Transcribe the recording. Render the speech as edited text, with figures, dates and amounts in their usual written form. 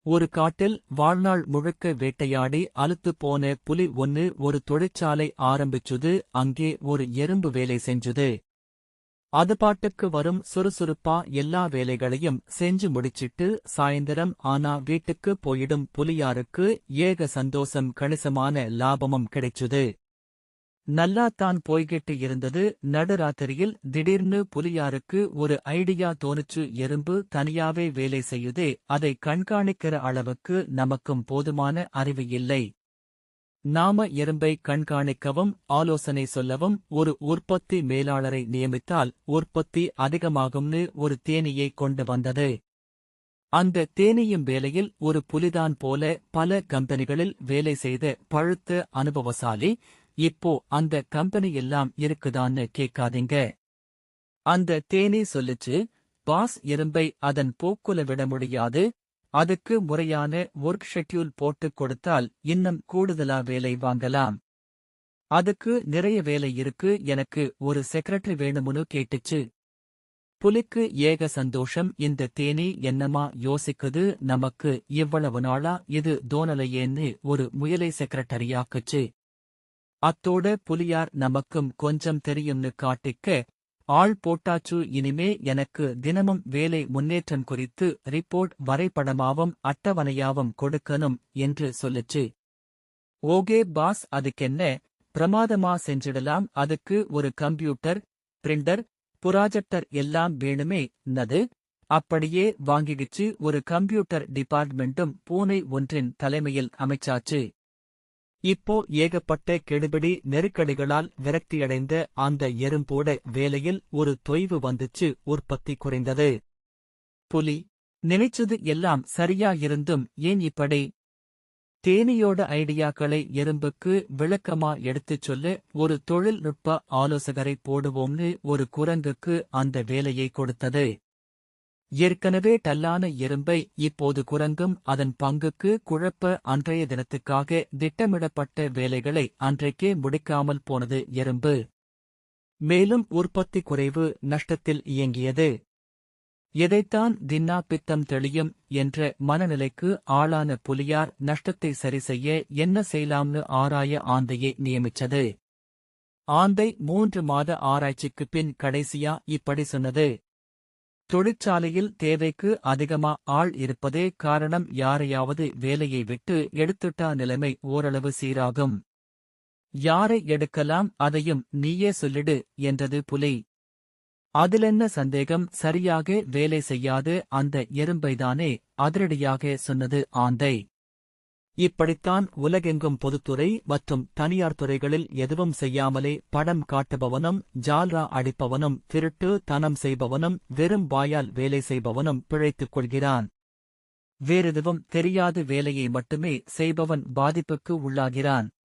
ஒரு காட்டில் வாழ்நாள் முழுக்க வேட்டையாடி அலுத்துப் போன புலி ஒன்னு ஒரு தொழிற்சாலை ஆரம்பிச்சுது. அங்கே ஒரு எறும்பு வேலை செஞ்சுது. அது பாட்டுக்கு வரும், சுறுசுறுப்பா எல்லா வேலைகளையும் செஞ்சு முடிச்சிட்டு சாயந்தரம் ஆனா வீட்டுக்கு போயிடும். புலியாருக்கு ஏக சந்தோஷம், கணிசமான லாபமும் கிடைச்சுது. நல்லாத்தான் போய்கிட்டு இருந்தது. நடுராத்திரியில் திடீர்னு புலியாருக்கு ஒரு ஐடியா தோணுச்சு. எறும்பு தனியாவே வேலை செய்யுதே, அதை கண்காணிக்கிற அளவுக்கு நமக்கும் போதுமான அறிவு இல்லை. நாம எறும்பை கண்காணிக்கவும் ஆலோசனை சொல்லவும் ஒரு உற்பத்தி மேலாளரை நியமித்தால் உற்பத்தி அதிகமாகும்னு ஒரு தேனீயை கொண்டு வந்தது. அந்த தேனீயும் வேலையில் ஒரு புலிதான் போல பல கம்பெனிகளில் வேலை செய்த பழுத்த அனுபவசாலி. இப்போ அந்த கம்பெனி எல்லாம் இருக்குதான்னு கேட்காதீங்க. அந்த தேனீ சொல்லுச்சு, பாஸ், எறும்பை அதன் போக்குல விட முடியாது. அதுக்கு முறையான ஒர்க் ஷெட்யூல் போட்டுக் கொடுத்தால் இன்னும் கூடுதலா வேலை வாங்கலாம். அதுக்கு நிறைய வேலை இருக்கு. எனக்கு ஒரு செக்ரட்டரி வேணும்னு கேட்டுச்சு. புலிக்கு ஏக சந்தோஷம். இந்த தேனீ என்னமா யோசிக்குது, நமக்கு இவ்வளவு நாளா இது தோணலையேன்னு ஒரு முயலை செக்ரட்டரியாக்குச்சு. அத்தோட புலியார் நமக்கும் கொஞ்சம் தெரியும்னு காட்டிக்க ஆள் போட்டாச்சு. இனிமே எனக்கு தினமும் வேலை முன்னேற்றம் குறித்து ரிப்போர்ட் வரைபடமாவும் அட்டவணையாவும் கொடுக்கணும் என்று சொல்லுச்சு. ஓகே பாஸ், அதுக்கென்ன, பிரமாதமா செஞ்சிடலாம். அதுக்கு ஒரு கம்ப்யூட்டர், பிரிண்டர், புராஜெக்டர் எல்லாம் வேணுமே. நது அப்படியே வாங்கிடுச்சு. ஒரு கம்ப்யூட்டர் டிபார்ட்மெண்ட்டும் பூனை ஒன்றின் தலைமையில் அமைச்சாச்சு. இப்போ ஏகப்பட்ட கெடுபிடி நெருக்கடிகளால் விரக்தியடைந்த அந்த எறும்போட வேலையில் ஒரு தொய்வு வந்துச்சு. உற்பத்தி குறைந்தது. புலி நினைச்சது எல்லாம் சரியா இருந்தும் ஏன் இப்படி? தேனீயோட ஐடியாக்களை எறும்புக்கு விளக்கமா எடுத்துச் சொல்ல ஒரு தொழில்நுட்ப ஆலோசகரை போடுவோம்னு ஒரு குரங்குக்கு அந்த வேலையை கொடுத்தது. ஏற்கனவே டல்லான எறும்பை இப்போது குரங்கும் அதன் பங்குக்கு குழப்ப அன்றைய தினத்துக்காக திட்டமிடப்பட்ட வேலைகளை அன்றைக்கே முடிக்காமல் போனது எறும்பு. மேலும் உற்பத்தி குறைவு, நஷ்டத்தில் இயங்கியது. எதைத்தான் தின்னா பித்தம் தெளியும் என்ற மனநிலைக்கு ஆளான புலியார் நஷ்டத்தை சரிசெய்ய என்ன செய்யலாம்னு ஆராய ஆந்தையை நியமிச்சது. ஆந்தை 3 மாத ஆராய்ச்சிக்குப் பின் கடைசியா இப்படி சொன்னது. தொழிற்சாலையில் தேவைக்கு அதிகமா ஆள் இருப்பதே காரணம். யாரையாவது வேலையை விட்டு எடுத்துட்டா நிலைமை ஓரளவு சீராகும். யாரை எடுக்கலாம் அதையும் நீயே சொல்லிடு என்றது புலி. அதிலென்ன சந்தேகம், சரியாக வேலை செய்யாத அந்த எறும்பைதானே அதிரடியாக சொன்னது ஆந்தை. இப்படித்தான் உலகெங்கும் பொதுத்துறை மற்றும் தனியார் துறைகளில் எதுவும் செய்யாமலே படம் காட்டுபவனும் ஜால்ரா அடிப்பவனும் திருட்டு தனம் செய்பவனும் வெறும் வாயால் வேலை செய்பவனும் பிழைத்துக் கொள்கிறான். வேறெதுவும் தெரியாது வேலையை மட்டுமே செய்பவன் பாதிப்புக்கு உள்ளாகிறான்.